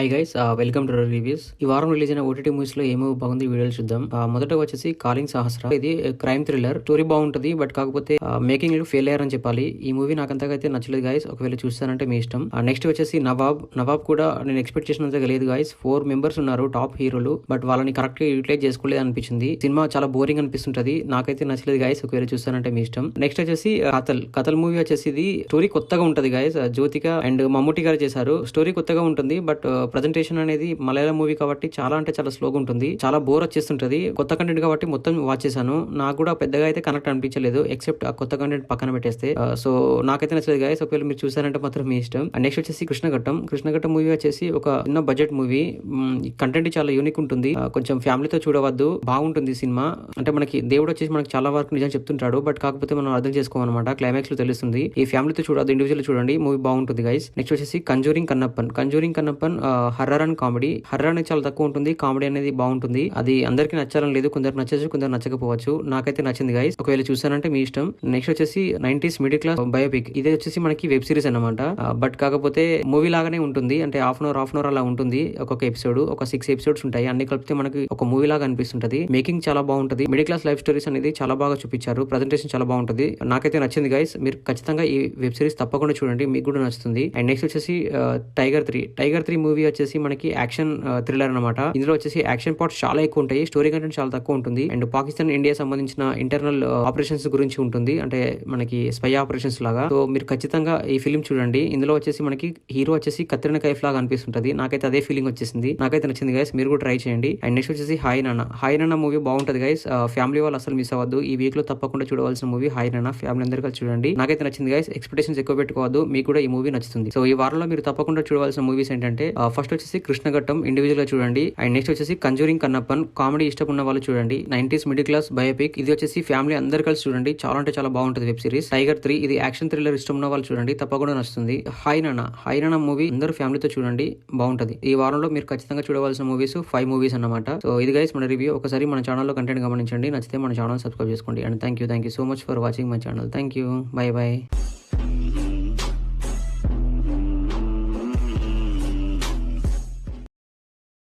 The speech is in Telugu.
Hi guys, welcome two reviews. ఈ వారం రిలీజ్ అయిన ఓటీటీ మూవీస్ లో ఏమో బాగుంది వీడియోలు చూద్దాం. మొదట వచ్చేసి కాలింగ్ సహస్ర. ఇది క్రైమ్ థ్రిల్లర్. స్టోరీ బాగుంటది, బట్ కాకపోతే మేకింగ్ లో ఫెయిల్ అయ్యారని చెప్పాలి. ఈ మూవీ నాకు అంతగా అయితే నచ్చలేదు గైస్. ఒకవేళ చూస్తానంటే మీ ఇష్టం. నెక్స్ట్ వచ్చేసి నవాబ్ కూడా నేను ఎక్స్పెక్ట్ చేసినంతగా లేదు గైస్. 4 మెంబర్స్ ఉన్నారు టాప్ హీరోలు, బట్ వాళ్ళని కరెక్ట్ గా యూటిలైజ్ చేసుకోలేదు అనిపించింది. సినిమా చాలా బోరింగ్ అనిపిస్తుంటది. నాకైతే నచ్చలేదు గైస్. ఒకవేళ చూస్తానంటే మీ ఇష్టం. నెక్స్ట్ వచ్చేసి కథల్ మూవీ వచ్చేసి ఇది స్టోరీ కొత్తగా ఉంటది గైస్. జ్యోతిక అండ్ మమ్ముటి గారు చేశారు. స్టోరీ కొత్తగా ఉంటుంది, బట్ ప్రజెంటేషన్ అనేది మలయాళం మూవీ కాబట్టి చాలా అంటే చాలా స్లోగా ఉంటుంది. చాలా బోర్ వచ్చేస్తుంటది. కొత్త కంటెంట్ కాబట్టి మొత్తం వాచ్ చేశాను. నాకు కూడా పెద్దగా అయితే కనెక్ట్ అనిపించలేదు, ఎక్సెప్ట్ ఆ కొత్త కంటెంట్ పక్కన పెట్టేస్తే. సో నాకైతే నచ్చలేదు గైస్. ఒకవేళ మీరు చూసారంటే మాత్రం మీ ఇష్టం. నెక్స్ట్ వచ్చేసి కృష్ణఘట్టం మూవీ వచ్చేసి ఒక చిన్న బడ్జెట్ మూవీ. కంటెంట్ చాలా యూనిక్ ఉంటుంది. కొంచెం ఫ్యామిలీతో చూడవద్దు, బాగుంటుంది సినిమా. అంటే మనకి దేవుడు వచ్చేసి మనకి చాలా వరకు నిజం చెప్తుంటాడు, బట్ కాకపోతే మనం అర్థం చేసుకోమన్నమాట. క్లైమాక్స్ లో తెలుస్తుంది. ఈ ఫ్యామిలీతో చూడద్దు, ఇండివిజువల్ చూడండి. మూవీ బాగుంటుంది గైస్. నెక్స్ట్ వచ్చేసి conjuring Kannappan horror and comedy. Horror అనేది చాలా తక్కువ ఉంటుంది, కామెడీ అనేది బాగుంటుంది. అది అందరికి నచ్చాలని లేదు, కొందరు నచ్చచ్చు, కొందరు నచ్చకపోవచ్చు. నాకైతే నచ్చింది గైస్. ఒకవేళ చూసానంటే మీ ఇష్టం. నెక్స్ట్ వచ్చేసి 90s మిడిల్ క్లాస్ బయోపిక్. ఇది వచ్చేసి మనకి వెబ్ సిరీస్ అన్నమాట, బట్ కాకపోతే మూవీ లాగానే ఉంటుంది. అంటే హాఫ్ అన్ అవర్ అలా ఉంటుంది ఒక్కొక్క ఎపిసోడ్. ఒక 6 ఎపిసోడ్స్ ఉంటాయి. అన్ని కలిపితే మనకి ఒక మూవీ లాగా అనిపిస్తుంటది. మేకింగ్ చాలా బాగుంటది. మిడిల్ క్లాస్ లైఫ్ స్టోరీస్ అనేది చాలా బాగా చూపించారు. ప్రజెంటేషన్ చాలా బాగుంటుంది. నాకైతే నచ్చింది గైస్. మీరు ఖచ్చితంగా ఈ వెబ్ సిరీస్ తప్పకుండా చూడండి, మీకు కూడా నచ్చుతుంది. అండ్ నెక్స్ట్ వచ్చేసి టైగర్ త్రీ మూవీ వచ్చేసి మనకి యాక్షన్ థ్రిల్లర్ అనమాట. ఇందులో వచ్చేసి యాక్షన్ పార్ట్స్ చాలా ఎక్కువ ఉంటాయి, స్టోరీ కంటెంట్ చాలా తక్కువ ఉంటుంది. అండ్ పాకిస్తాన్ ఇండియా సంబంధించిన ఇంటర్నల్ ఆపరేషన్స్ గురించి ఉంటుంది, అంటే మనకి స్పై ఆపరేషన్స్ లాగా. సో మీరు ఖచ్చితంగా ఈ ఫిల్మ్ చూడండి. ఇందులో వచ్చేసి మనకి హీరో వచ్చేసి కత్రినా కైఫ్ లాగా అనిపిస్తుంటది. నాకైతే అదే ఫీలింగ్ వచ్చేసింది. నాకైతే నచ్చింది గైస్. మీరు కూడా ట్రై చేయండి. అండ్ నెక్స్ట్ వచ్చేసి హాయ్ నాన్న మూవీ బాగుంటది గైస్. ఫ్యామిలీ వాళ్ళు అసలు మిస్ అవ్వద్దు. ఈ వీక్ లో తప్పకుండా చూడవలసిన మూవీ హాయ్ నాన్న. ఫ్యామిలీ అందరూ కలిసి చూడండి. నాకైతే నచ్చింది గైస్. ఎక్స్పెక్టేషన్స్ ఎక్కువ పెట్టుకోవద్దు, మీకు కూడా ఈ మూవీ నచ్చుతుంది. సో ఈ వారంలో మీరు తప్పకుండా చూడవలసిన మూవీస్ ఏంటంటే ఫస్ట్ వచ్చేసి కృష్ణఘట్టం ఇండివిజువల్ గా చూడండి. అండ్ నెక్స్ట్ వచ్చేసి కంజూరింగ్ కన్నప్పన్. కామెడీ ఇష్టపడిన వాళ్ళు చూడండి. 90s middle class biopic. ఇది వచ్చేసి ఫ్యామిలీ అందరు కలిసి చూడండి. చాలా అంటే చాలా బాగుంటుంది వెబ్ సిరీస్. టైగర్ 3 ఇది యాక్షన్ థ్రిల్లర్ ఇష్టం ఉన్న వాళ్ళు చూడండి, తప్పకుండా నచ్చుతుంది. హాయ్ నాన్న మూవీ అందరూ ఫ్యామిలీతో చూడండి, బాగుంటది. ఈ వారంలో మీరు ఖచ్చితంగా చూడవలసిన మూవీస్ 5 మూవీస్ అన్నమాట. సో ఇది గైస్ మన రివ్యూ. ఒకసారి మన ఛానల్లో కంటెంట్ గమనించండి. నచ్చితే మన ఛానల్ సబ్స్క్రైబ్ చేసుకోండి. And thank you so much for watching my channel. Thank you. By.